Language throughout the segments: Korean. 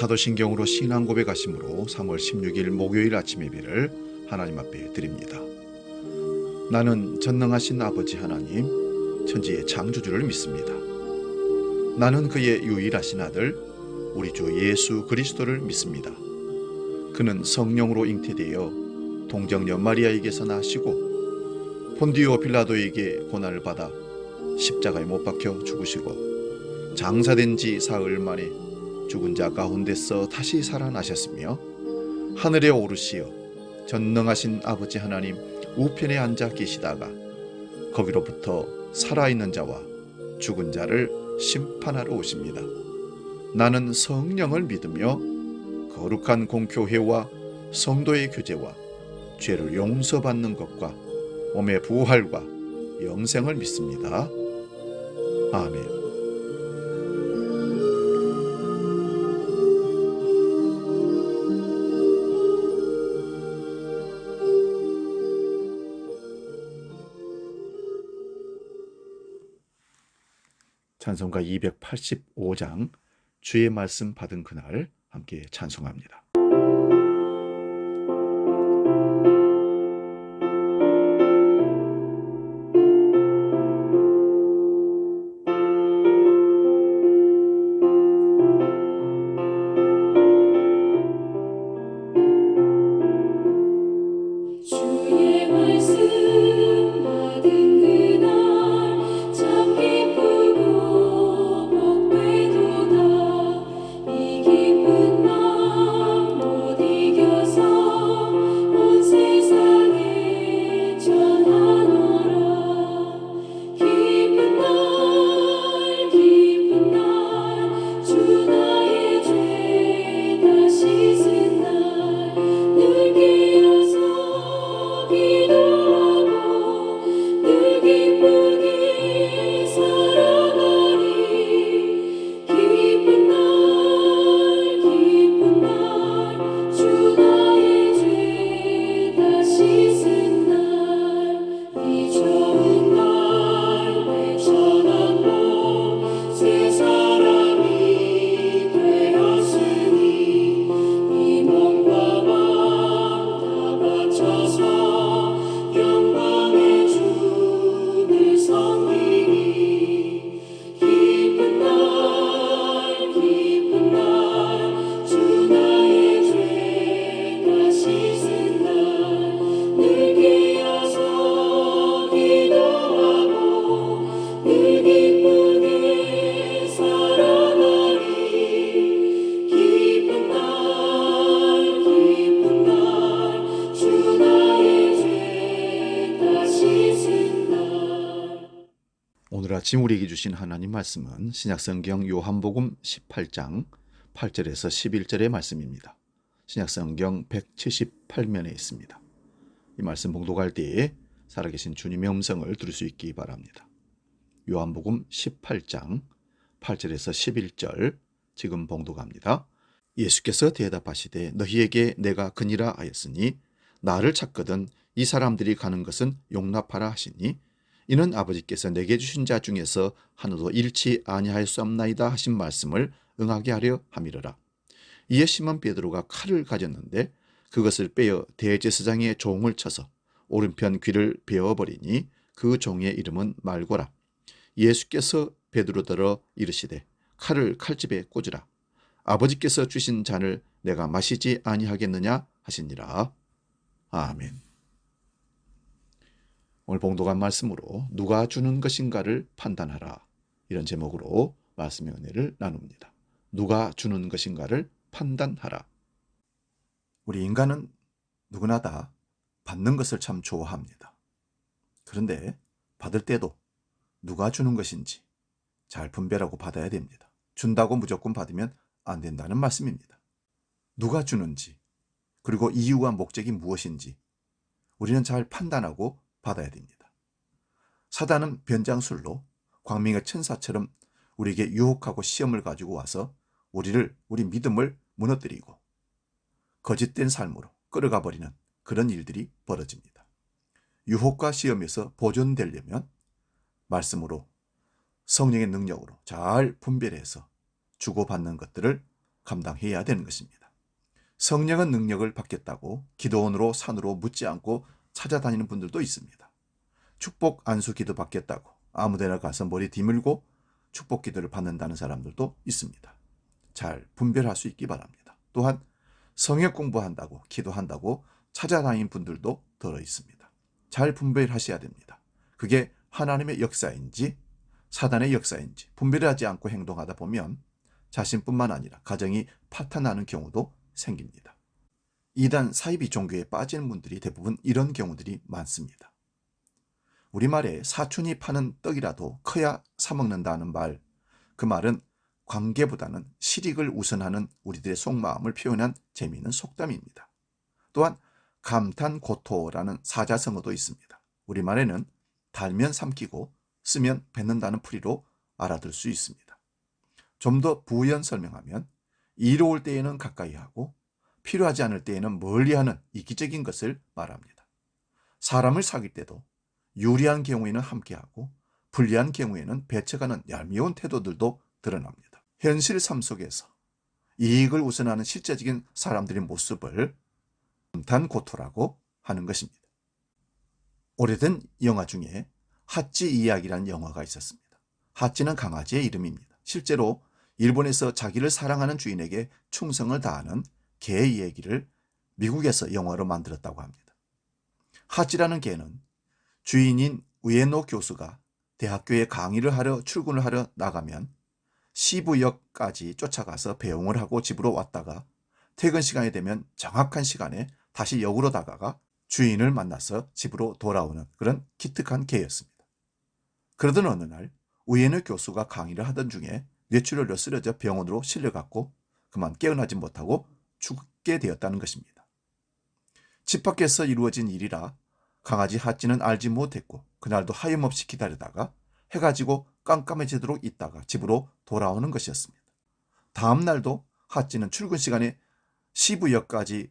사도신경으로 신앙 고백하심으로 3월 16일 목요일 아침 예배를 하나님 앞에 드립니다. 나는 전능하신 아버지 하나님, 천지의 창조주를 믿습니다. 나는 그의 유일하신 아들, 우리 주 예수 그리스도를 믿습니다. 그는 성령으로 잉태되어 동정녀 마리아에게서 나시고 본디오 빌라도에게 고난을 받아 십자가에 못 박혀 죽으시고 장사된 지 사흘 만에 죽은 자 가운데서 다시 살아나셨으며 하늘에 오르시어 전능하신 아버지 하나님 우편에 앉아 계시다가 거기로부터 살아있는 자와 죽은 자를 심판하러 오십니다. 나는 성령을 믿으며 거룩한 공교회와 성도의 교제와 죄를 용서받는 것과 몸의 부활과 영생을 믿습니다. 아멘. 찬송가 285장 주의 말씀 받은 그날 함께 찬송합니다. 오늘 아침 우리에게 주신 하나님 말씀은 신약성경 요한복음 18장 8절에서 11절의 말씀입니다. 신약성경 178면에 있습니다. 이 말씀 봉독할 때에 살아계신 주님의 음성을 들을 수 있기 바랍니다. 요한복음 18장 8절에서 11절 지금 봉독합니다. 예수께서 대답하시되 너희에게 내가 그니라 하였으니 나를 찾거든 이 사람들이 가는 것은 용납하라 하시니 이는 아버지께서 내게 주신 자 중에서 하나도 잃지 아니하였사옵나이다 하신 말씀을 응하게 하려 함이로라. 이에 시몬 베드로가 칼을 가졌는데 그것을 빼어 대제사장의 종을 쳐서 오른편 귀를 베어버리니 그 종의 이름은 말고라. 예수께서 베드로더러 이르시되 칼을 칼집에 꽂으라. 아버지께서 주신 잔을 내가 마시지 아니하겠느냐 하시니라. 아멘. 오늘 봉독한 말씀으로 누가 주는 것인가를 판단하라, 이런 제목으로 말씀의 은혜를 나눕니다. 누가 주는 것인가를 판단하라. 우리 인간은 누구나 다 받는 것을 참 좋아합니다. 그런데 받을 때도 누가 주는 것인지 잘 분별하고 받아야 됩니다. 준다고 무조건 받으면 안 된다는 말씀입니다. 누가 주는지, 그리고 이유와 목적이 무엇인지 우리는 잘 판단하고 받아야 됩니다. 사단은 변장술로 광명의 천사처럼 우리에게 유혹하고 시험을 가지고 와서 우리 믿음을 무너뜨리고 거짓된 삶으로 끌어가 버리는 그런 일들이 벌어집니다. 유혹과 시험에서 보존되려면 말씀으로 성령의 능력으로 잘 분별해서 주고받는 것들을 감당해야 되는 것입니다. 성령은 능력을 받겠다고 기도원으로 산으로 묻지 않고 찾아다니는 분들도 있습니다. 축복 안수 기도 받겠다고 아무데나 가서 머리 뒤물고 축복 기도를 받는다는 사람들도 있습니다. 잘 분별할 수 있기 바랍니다. 또한 성역 공부한다고 기도한다고 찾아다니는 분들도 들어 있습니다. 잘 분별하셔야 됩니다. 그게 하나님의 역사인지 사단의 역사인지 분별하지 않고 행동하다 보면 자신뿐만 아니라 가정이 파탄나는 경우도 생깁니다. 이단 사이비 종교에 빠지는 분들이 대부분 이런 경우들이 많습니다. 우리말에 사촌이 파는 떡이라도 커야 사먹는다는 말, 그 말은 관계보다는 실익을 우선하는 우리들의 속마음을 표현한 재미있는 속담입니다. 또한 감탄고토라는 사자성어도 있습니다. 우리말에는 달면 삼키고 쓰면 뱉는다는 풀이로 알아들 수 있습니다. 좀 더 부연 설명하면 이로울 때에는 가까이 하고 필요하지 않을 때에는 멀리하는 이기적인 것을 말합니다. 사람을 사귈 때도 유리한 경우에는 함께하고 불리한 경우에는 배척하는 얄미운 태도들도 드러납니다. 현실 삶 속에서 이익을 우선하는 실제적인 사람들의 모습을 감탄고토라고 하는 것입니다. 오래된 영화 중에 하찌 이야기라는 영화가 있었습니다. 하찌는 강아지의 이름입니다. 실제로 일본에서 자기를 사랑하는 주인에게 충성을 다하는 개 이야기를 미국에서 영화로 만들었다고 합니다. 하찌라는 개는 주인인 우에노 교수가 대학교에 강의를 하러 출근을 하러 나가면 시부역까지 쫓아가서 배웅을 하고 집으로 왔다가 퇴근 시간이 되면 정확한 시간에 다시 역으로 다가가 주인을 만나서 집으로 돌아오는 그런 기특한 개였습니다. 그러던 어느 날 우에노 교수가 강의를 하던 중에 뇌출혈로 쓰러져 병원으로 실려갔고 그만 깨어나지 못하고 죽게 되었다는 것입니다. 집 밖에서 이루어진 일이라 강아지 하찌는 알지 못했고 그날도 하염없이 기다리다가 해가 지고 깜깜해지도록 있다가 집으로 돌아오는 것이었습니다. 다음 날도 하찌는 출근 시간에 시부역까지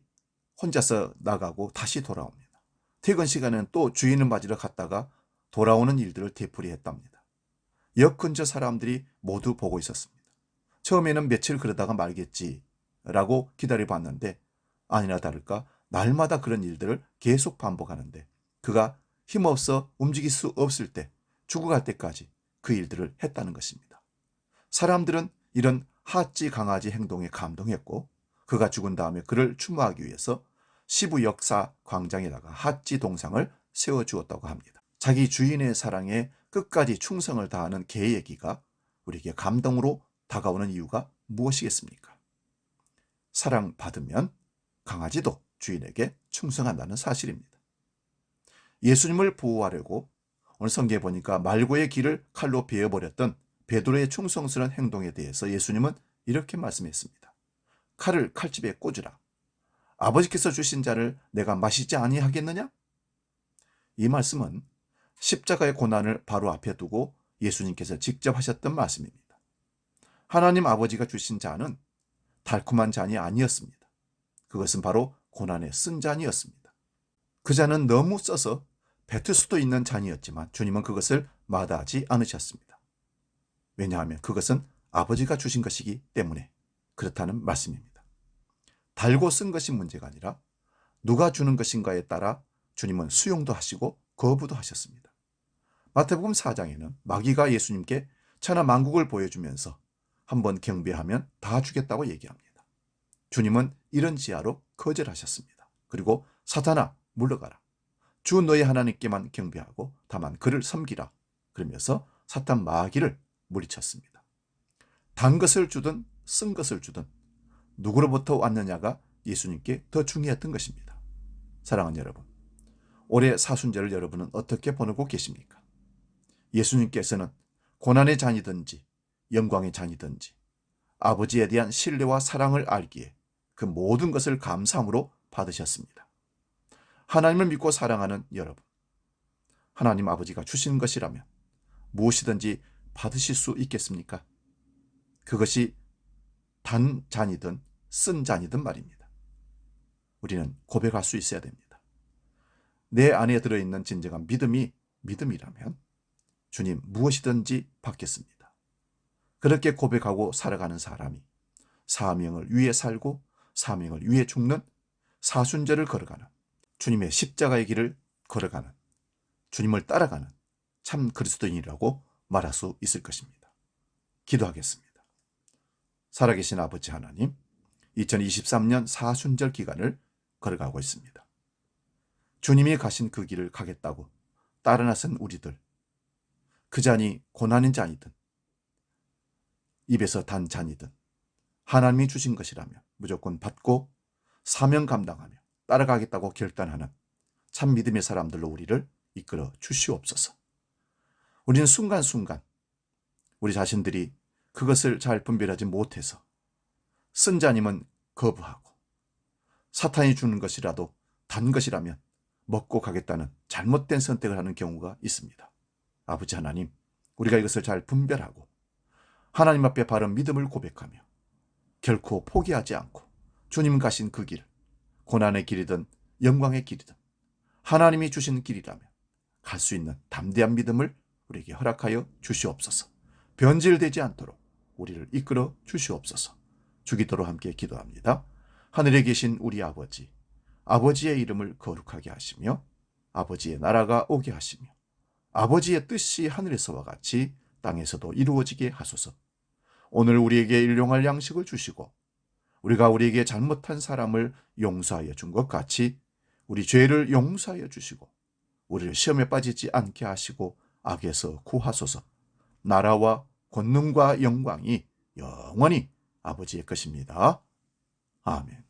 혼자서 나가고 다시 돌아옵니다. 퇴근 시간에는 또 주인을 맞으러 갔다가 돌아오는 일들을 되풀이했답니다. 역 근처 사람들이 모두 보고 있었습니다. 처음에는 며칠 그러다가 말겠지라고 기다려봤는데 아니나 다를까 날마다 그런 일들을 계속 반복하는데 그가 힘없어 움직일 수 없을 때 죽어갈 때까지 그 일들을 했다는 것입니다. 사람들은 이런 하찌 강아지 행동에 감동했고 그가 죽은 다음에 그를 추모하기 위해서 시부 역사 광장에다가 하찌 동상을 세워주었다고 합니다. 자기 주인의 사랑에 끝까지 충성을 다하는 개 얘기가 우리에게 감동으로 다가오는 이유가 무엇이겠습니까? 사랑받으면 강아지도 주인에게 충성한다는 사실입니다. 예수님을 보호하려고 오늘 성경에 보니까 말고의 길을 칼로 베어버렸던 베드로의 충성스러운 행동에 대해서 예수님은 이렇게 말씀했습니다. 칼을 칼집에 꽂으라. 아버지께서 주신 자를 내가 마시지 아니하겠느냐? 이 말씀은 십자가의 고난을 바로 앞에 두고 예수님께서 직접 하셨던 말씀입니다. 하나님 아버지가 주신 잔은 달콤한 잔이 아니었습니다. 그것은 바로 고난의 쓴 잔이었습니다. 그 잔은 너무 써서 뱉을 수도 있는 잔이었지만 주님은 그것을 마다하지 않으셨습니다. 왜냐하면 그것은 아버지가 주신 것이기 때문에 그렇다는 말씀입니다. 달고 쓴 것이 문제가 아니라 누가 주는 것인가에 따라 주님은 수용도 하시고 거부도 하셨습니다. 마태복음 4장에는 마귀가 예수님께 천하 만국을 보여주면서 한번 경배하면 다 주겠다고 얘기합니다. 주님은 이런 지하로 거절하셨습니다. 그리고 사탄아 물러가라. 주 너희 하나님께만 경배하고 다만 그를 섬기라. 그러면서 사탄 마귀를 물리쳤습니다. 단 것을 주든 쓴 것을 주든 누구로부터 왔느냐가 예수님께 더 중요했던 것입니다. 사랑하는 여러분, 올해 사순절을 여러분은 어떻게 보내고 계십니까? 예수님께서는 고난의 잔이든지 영광의 잔이든지 아버지에 대한 신뢰와 사랑을 알기에 그 모든 것을 감사함으로 받으셨습니다. 하나님을 믿고 사랑하는 여러분, 하나님 아버지가 주신 것이라면 무엇이든지 받으실 수 있겠습니까? 그것이 단 잔이든 쓴 잔이든 말입니다. 우리는 고백할 수 있어야 됩니다. 내 안에 들어있는 진정한 믿음이라면 주님 무엇이든지 받겠습니다. 그렇게 고백하고 살아가는 사람이 사명을 위해 살고 사명을 위해 죽는 사순절을 걸어가는, 주님의 십자가의 길을 걸어가는, 주님을 따라가는 참 그리스도인이라고 말할 수 있을 것입니다. 기도하겠습니다. 살아계신 아버지 하나님, 2023년 사순절 기간을 걸어가고 있습니다. 주님이 가신 그 길을 가겠다고 따라 나선 우리들, 그 잔이 고난인 잔이든 입에서 단 잔이든 하나님이 주신 것이라면 무조건 받고 사명 감당하며 따라가겠다고 결단하는 참 믿음의 사람들로 우리를 이끌어 주시옵소서. 우리는 순간순간 우리 자신들이 그것을 잘 분별하지 못해서 쓴 잔이면 거부하고 사탄이 주는 것이라도 단 것이라면 먹고 가겠다는 잘못된 선택을 하는 경우가 있습니다. 아버지 하나님, 우리가 이것을 잘 분별하고 하나님 앞에 바른 믿음을 고백하며 결코 포기하지 않고 주님 가신 그 길, 고난의 길이든 영광의 길이든 하나님이 주신 길이라면 갈 수 있는 담대한 믿음을 우리에게 허락하여 주시옵소서. 변질되지 않도록 우리를 이끌어 주시옵소서. 주기도로 함께 기도합니다. 하늘에 계신 우리 아버지, 아버지의 이름을 거룩하게 하시며 아버지의 나라가 오게 하시며 아버지의 뜻이 하늘에서와 같이 땅에서도 이루어지게 하소서. 오늘 우리에게 일용할 양식을 주시고 우리가 우리에게 잘못한 사람을 용서하여 준 것 같이 우리 죄를 용서하여 주시고 우리를 시험에 빠지지 않게 하시고 악에서 구하소서. 나라와 권능과 영광이 영원히 아버지의 것입니다. 아멘.